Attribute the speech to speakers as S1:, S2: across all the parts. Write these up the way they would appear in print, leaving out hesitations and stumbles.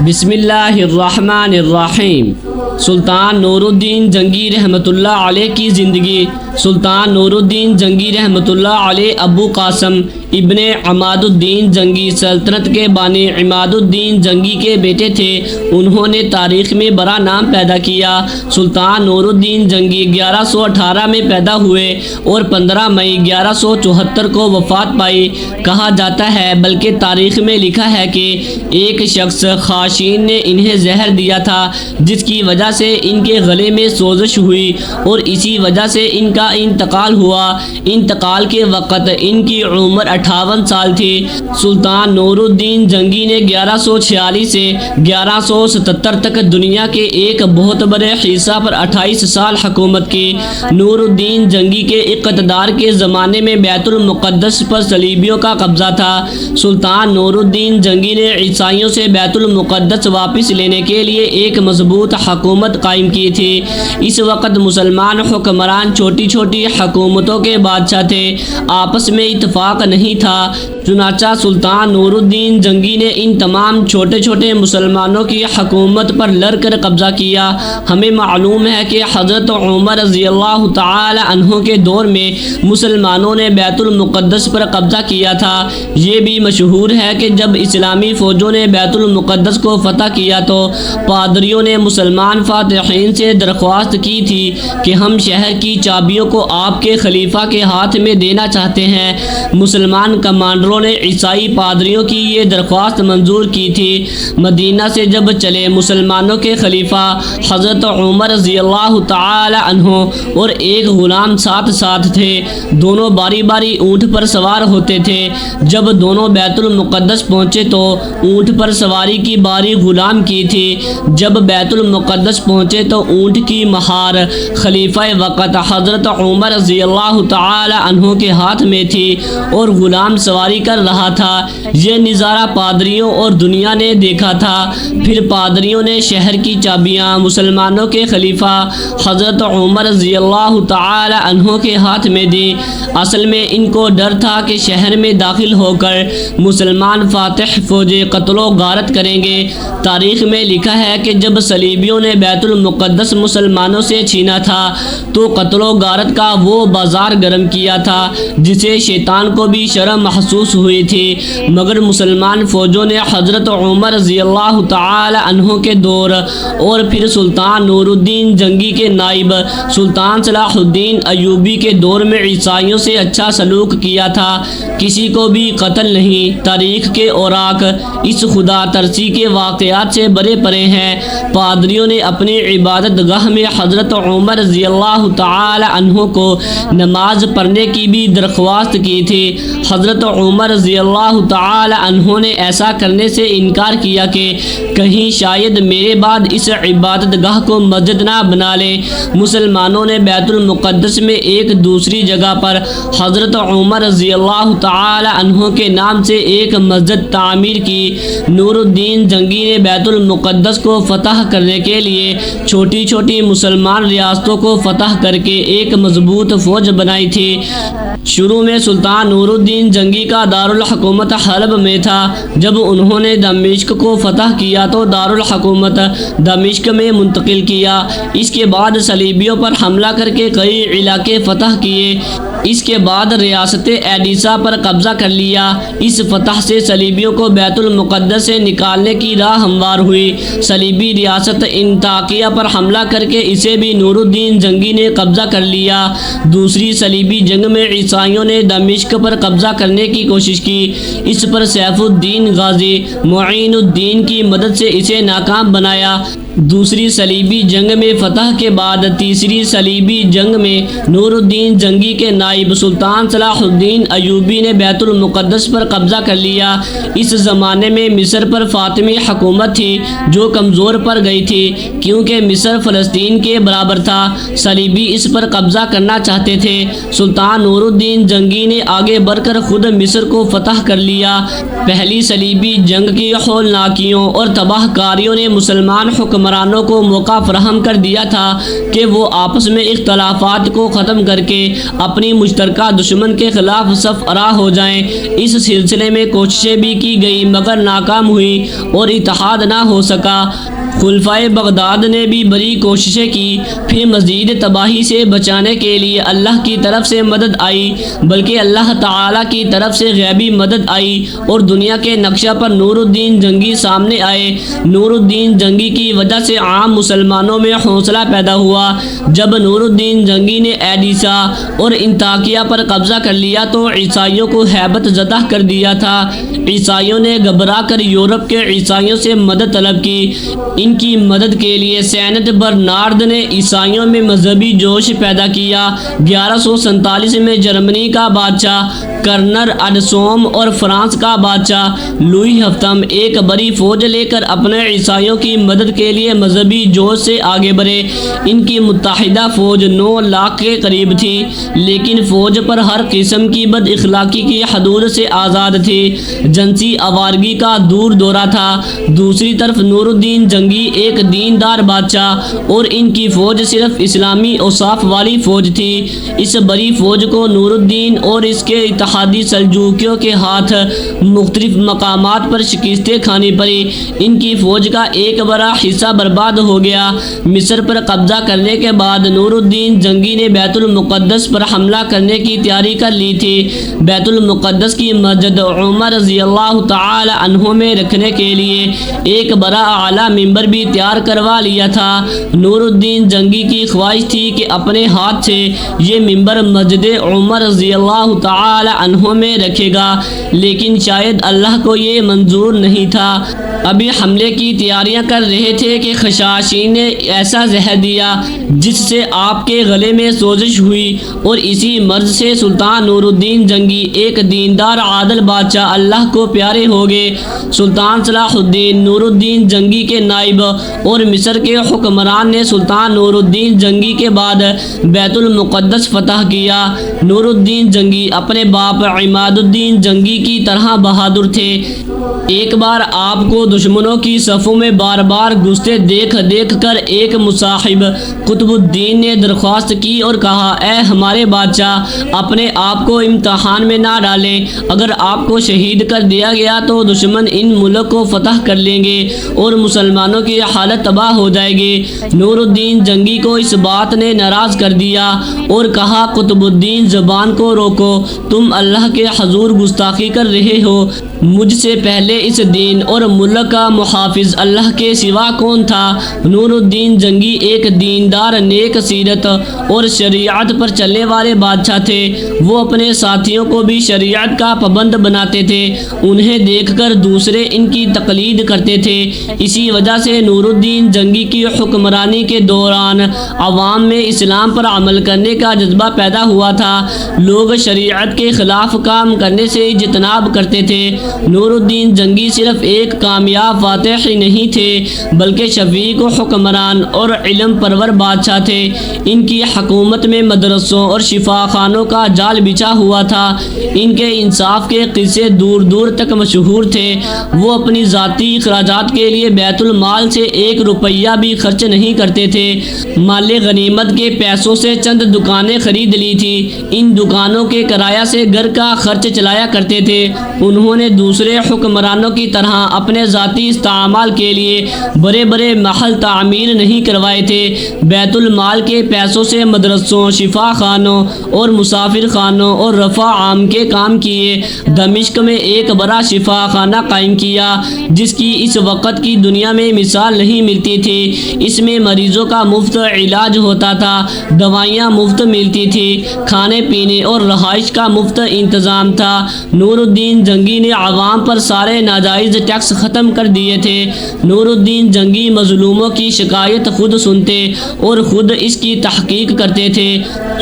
S1: بسم اللہ الرحمن الرحیم۔ سلطان نور الدین جنگی رحمۃ اللہ علیہ کی زندگی۔ سلطان نور الدین جنگی رحمۃ اللہ علیہ ابو قاسم ابن عماد الدین جنگی سلطنت کے بانی عماد الدین جنگی کے بیٹے تھے۔ انہوں نے تاریخ میں بڑا نام پیدا کیا۔ سلطان نور الدین جنگی 1118 میں پیدا ہوئے اور 15 مئی 1174 کو وفات پائی۔ کہا جاتا ہے بلکہ تاریخ میں لکھا ہے کہ ایک شخص خاشین نے انہیں زہر دیا تھا، جس کی وجہ سے ان کے گلے میں سوزش ہوئی اور اسی وجہ سے ان کا انتقال ہوا۔ انتقال کے وقت ان کی عمر 58 سال تھی۔ سلطان نور الدین جنگی نے 1146 سے 1177 تک دنیا کے ایک بہت بڑے حصہ پر 28 سال حکومت کی۔ نور الدین جنگی کے اقتدار کے زمانے میں بیت المقدس پر صلیبیوں کا قبضہ تھا۔ سلطان نور الدین جنگی نے عیسائیوں سے بیت المقدس واپس لینے کے لیے ایک مضبوط حکومت قائم کی تھی۔ اس وقت مسلمان حکمران چھوٹی چھوٹی حکومتوں کے بادشاہ تھے، آپس میں اتفاق نہیں تھا۔ چنانچہ سلطان نور الدین جنگی نے ان تمام چھوٹے چھوٹے مسلمانوں کی حکومت پر لڑ کر قبضہ کیا۔ ہمیں معلوم ہے کہ حضرت عمر رضی اللہ تعالی عنہ کے دور میں مسلمانوں نے بیت المقدس پر قبضہ کیا تھا۔ یہ بھی مشہور ہے کہ جب اسلامی فوجوں نے بیت المقدس کو فتح کیا تو پادریوں نے مسلمان فاتحین سے درخواست کی تھی کہ ہم شہر کی چابیوں کو آپ کے خلیفہ کے ہاتھ میں دینا چاہتے ہیں۔ مسلمان کمانڈروں نے عیسائی پادریوں کی یہ درخواست منظور کی تھی۔ مدینہ سے جب چلے مسلمانوں کے خلیفہ حضرت عمر رضی اللہ تعالی عنہ اور ایک غلام ساتھ تھے۔ دونوں باری باری اونٹ پر سوار ہوتے تھے۔ جب دونوں بیت المقدس پہنچے تو اونٹ پر سواری کی باری غلام کی تھی۔ جب بیت المقدس پہنچے تو اونٹ کی مہار خلیفہ وقت حضرت عمر رضی اللہ تعالی عنہ کے ہاتھ میں تھی اور غلام سواری کر رہا تھا۔ یہ نظارہ پادریوں اور دنیا نے دیکھا تھا۔ پھر پادریوں نے شہر کی چابیاں مسلمانوں کے خلیفہ حضرت عمر رضی اللہ تعالی عنہ کے ہاتھ میں دی۔ اصل میں ان کو ڈر تھا کہ شہر میں داخل ہو کر مسلمان فاتح فوجیں قتل و غارت کریں گے۔ تاریخ میں لکھا ہے کہ جب صلیبیوں نے بیت المقدس مسلمانوں سے چھینا تھا تو قتل و غارت کا وہ بازار گرم کیا تھا جسے شیطان کو بھی شرم محسوس ہوئی تھی، مگر مسلمان فوجوں نے حضرت عمر رضی اللہ تعالی عنہ کے دور اور پھر سلطان نور الدین جنگی کے نائب سلطان صلاح الدین ایوبی کے دور میں عیسائیوں سے اچھا سلوک کیا تھا، کسی کو بھی قتل نہیں۔ تاریخ کے اوراق اس خدا ترسی کے واقعات سے بڑے پرے ہیں۔ پادریوں نے اپنی عبادت گاہ میں حضرت عمر رضی اللہ تعالی عنہ کو نماز پڑھنے کی بھی درخواست کی تھی۔ حضرت عمر رضی اللہ تعالی عنہ نے ایسا کرنے سے انکار کیا کہ کہیں شاید میرے بعد اس عبادت گاہ کو مسجد نہ بنا لے۔ مسلمانوں نے بیت المقدس میں ایک دوسری جگہ پر حضرت عمر رضی اللہ تعالی عنہ کے نام سے ایک مسجد تعمیر کی۔ نور الدین جنگی نے بیت المقدس کو فتح کرنے کے لیے چھوٹی چھوٹی مسلمان ریاستوں کو فتح کر کے ایک مضبوط فوج بنائی تھی۔ شروع میں سلطان نور الدین جنگی کا دارالحکومت حلب میں تھا۔ جب انہوں نے دمشق کو فتح کیا تو دارالحکومت دمشق میں منتقل کیا۔ اس کے بعد صلیبیوں پر حملہ کر کے کئی علاقے فتح کیے۔ اس کے بعد ریاست ایڈیسا پر قبضہ کر لیا۔ اس فتح سے صلیبیوں کو بیت المقدس سے نکالنے کی راہ ہموار ہوئی۔ صلیبی ریاست انطاکیہ پر حملہ کر کے اسے بھی نور الدین جنگی نے قبضہ کر لیا۔ دوسری صلیبی جنگ میں عیسائیوں نے دمشق پر قبضہ کرنے کی کوشش کی۔ اس پر سیف الدین غازی معین الدین کی مدد سے اسے ناکام بنایا۔ دوسری صلیبی جنگ میں فتح کے بعد تیسری صلیبی جنگ میں نور الدین جنگی کے نائب سلطان صلاح الدین ایوبی نے بیت المقدس پر قبضہ کر لیا۔ اس زمانے میں مصر پر فاطمی حکومت تھی جو کمزور پڑ گئی تھی کیونکہ مصر فلسطین کے برابر تھا۔ صلیبی اس پر قبضہ کرنا چاہتے تھے۔ سلطان نور الدین جنگی نے آگے بڑھ کر خود مصر کو فتح کر لیا۔ پہلی صلیبی جنگ کی ہولناکیوں اور تباہ کاریوں نے مسلمان حکمران حکمرانوں کو موقع فراہم کر دیا تھا کہ وہ آپس میں اختلافات کو ختم کر کے اپنی مشترکہ دشمن کے خلاف صف آرائی ہو جائیں۔ اس سلسلے میں کوششیں بھی کی گئی مگر ناکام ہوئی اور اتحاد نہ ہو سکا۔ خلفائے بغداد نے بھی بڑی کوششیں کی، پھر مزید تباہی سے بچانے کے لیے اللہ کی طرف سے مدد آئی، بلکہ اللہ تعالیٰ کی طرف سے غیبی مدد آئی اور دنیا کے نقشہ پر نور الدین جنگی سامنے آئے۔ نور الدین جنگی کی وجہ سے عام مسلمانوں میں حوصلہ پیدا ہوا۔ جب نور الدین جنگی نے ایڈیسا اور انطاکیہ پر قبضہ کر لیا تو عیسائیوں کو ہیبت زدہ کر دیا تھا۔ عیسائیوں نے گھبرا کر یورپ کے عیسائیوں سے مدد طلب کی۔ ان کی مدد کے لیے سینٹ برنارڈ نے عیسائیوں میں مذہبی جوش پیدا کیا۔ 1147 میں جرمنی کا بادشاہ کرنر اڈسوم اور فرانس کا بادشاہ لوئی ہفتم ایک بڑی فوج لے کر اپنے عیسائیوں کی مدد کے لیے مذہبی جوش سے آگے بڑھے۔ ان کی متحدہ فوج 9 لاکھ کے قریب تھی، لیکن فوج پر ہر قسم کی بد اخلاقی کی حدود سے آزاد تھی۔ جنسی آوارگی کا دور دورہ تھا۔ دوسری طرف نور الدین جنگی ایک دیندار بادشاہ اور ان کی فوج صرف اسلامی اوصاف والی فوج تھی۔ اس بڑی فوج کو نور الدین اور اس کے اتحادی سلجوقیوں کے ہاتھ مختلف مقامات پر شکستیں کھانی پڑی۔ ان کی فوج کا ایک بڑا حصہ برباد ہو گیا۔ مصر پر قبضہ کرنے کے بعد نور الدین جنگی نے بیت المقدس پر حملہ کرنے کی تیاری کر لی تھی۔ بیت المقدس کی مسجد عمر رضی اللہ تعالی عنہ میں رکھنے کے لیے ایک بڑا اعلیٰ ممبر بھی تیار کروا لیا تھا۔ نور الدین جنگی کی خواہش تھی کہ اپنے ہاتھ سے یہ ممبر مسجد عمر رضی اللہ تعالی عنہ میں رکھے گا، لیکن شاید اللہ کو یہ منظور نہیں تھا۔ ابھی حملے کی تیاریاں کر رہے تھے کہ خشاشین نے ایسا زہر دیا جس سے آپ کے گلے میں سوزش ہوئی، اور اسی مرض سے سلطان نور الدین جنگی ایک دیندار عادل بادشاہ اللہ کو پیارے ہو گئے۔ سلطان صلاح الدین نور الدین جنگی کے نائب اور مصر کے حکمران نے سلطان نور الدین جنگی کے بعد بیت المقدس فتح کیا۔ نور الدین جنگی اپنے باپ عماد الدین جنگی کی طرح بہادر تھے۔ ایک بار آپ کو دشمنوں کی صفوں میں بار بار گھستے دیکھ کر ایک مصاحب قطب الدین نے درخواست کی اور کہا، اے ہمارے بادشاہ، اپنے آپ کو امتحان میں نہ ڈالیں۔ اگر آپ کو شہید کر دیا گیا تو دشمن ان ملک کو فتح کر لیں گے اور مسلمانوں کی حالت تباہ ہو جائے گی۔ نور الدین جنگی کو اس بات نے ناراض کر دیا اور کہا، قطب الدین زبان کو روکو، تم اللہ کے حضور گستاخی کر رہے ہو۔ مجھ سے پہلے اس دین اور ملک کا محافظ اللہ کے سوا کون تھا؟ نور الدین جنگی ایک دیندار، نیک سیرت اور شریعت پر چلنے والے بادشاہ تھے۔ وہ اپنے ساتھیوں کو بھی شریعت کا پابند بناتے تھے، انہیں دیکھ کر دوسرے ان کی تقلید کرتے تھے۔ اسی وجہ سے نور الدین جنگی کی حکمرانی کے دوران عوام میں اسلام پر عمل کرنے کا جذبہ پیدا ہوا تھا۔ لوگ شریعت کے خلاف کام کرنے سے اجتناب کرتے تھے۔ نور الدین جنگی صرف ایک کامیاب فاتح ہی نہیں تھے بلکہ شفیق و حکمران اور علم پرور بادشاہ تھے۔ ان کی حکومت میں مدرسوں اور شفا خانوں کا جال بچھا ہوا تھا۔ ان کے انصاف کے قصے دور دور تک مشہور تھے۔ وہ اپنی ذاتی اخراجات کے لیے بیت المال سے 1 روپیہ بھی خرچ نہیں کرتے تھے۔ مال غنیمت کے پیسوں سے چند دکانیں خرید لی تھی۔ ان دکانوں کے کرایہ سے گھر کا خرچ چلایا کرتے تھے۔ انہوں نے دوسرے حکمرانوں کی طرح اپنے ذاتی استعمال کے لیے بڑے بڑے محل تعمیر نہیں کروائے تھے۔ بیت المال کے پیسوں سے مدرسوں، شفا خانوں اور مسافر خانوں اور رفع عام کے کام کیے۔ دمشق میں ایک بڑا شفا خانہ قائم کیا جس کی اس وقت کی دنیا میں مثال نہیں ملتی تھی۔ اس میں مریضوں کا مفت علاج ہوتا تھا، دوائیاں مفت ملتی تھی، کھانے پینے اور رہائش کا مفت انتظام تھا۔ نور الدین جنگی نے عوام پر سارے ناجائز ٹیکس ختم کر دیے تھے۔ نور الدین جنگی مظلوموں کی شکایت خود سنتے اور خود اس کی تحقیق کرتے تھے۔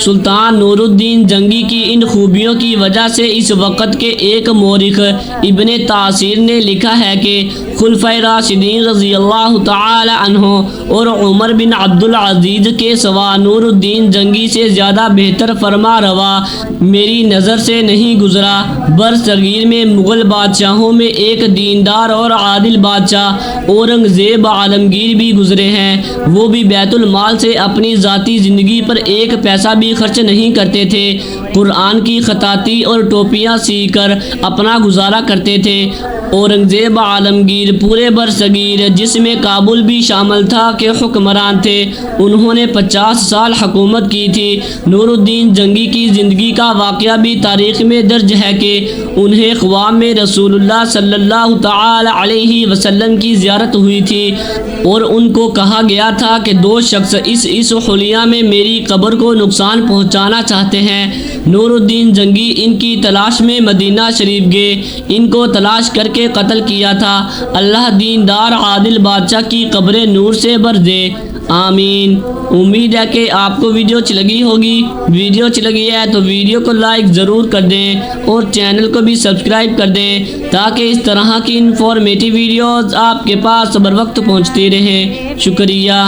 S1: سلطان نور الدین جنگی کی ان خوبیوں کی وجہ سے اس وقت کے ایک مورخ ابن تاثیر نے لکھا ہے کہ خلفائے راشدین رضی اللہ تعالی عنہ اور عمر بن عبدالعزیز کے سوا نور الدین جنگی سے زیادہ بہتر فرما روا میری نظر سے نہیں گزرا۔ برصغیر میں مغل بادشاہوں میں ایک دیندار اور عادل بادشاہ اورنگزیب عالمگیر بھی گزرے ہیں، وہ بھی بیت المال سے اپنی ذاتی زندگی پر ایک پیسہ بھی خرچ نہیں کرتے تھے، قرآن کی خطاطی اور ٹوپیاں سی کر اپنا گزارا کرتے تھے۔ اورنگزیب عالمگیر پورے برصغیر جس میں کابل بھی شامل تھا کے حکمران تھے، انہوں نے 50 سال حکومت کی تھی۔ نور الدین جنگی کی زندگی کا واقعہ بھی تاریخ میں درج ہے کہ انہیں اقوام میں رسول اللہ صلی اللہ تعالی علیہ وسلم کی زیارت ہوئی تھی اور ان کو کہا گیا تھا کہ دو شخص اس حلیہ میں میری قبر کو نقصان پہنچانا چاہتے ہیں۔ نور الدین جنگی ان کی تلاش میں مدینہ شریف گئے، ان کو تلاش کر کے قتل کیا تھا۔ اللہ دیندار عادل بادشاہ کی قبر نور سے بھر دے، آمین۔ امید ہے کہ آپ کو ویڈیو اچھی لگی ہوگی۔ ویڈیو اچھی لگی ہے تو ویڈیو کو لائک ضرور کر دیں اور چینل کو بھی سبسکرائب کر دیں تاکہ اس طرح کی انفارمیٹیو ویڈیوز آپ کے پاس بر وقت پہنچتی رہیں۔ شکریہ۔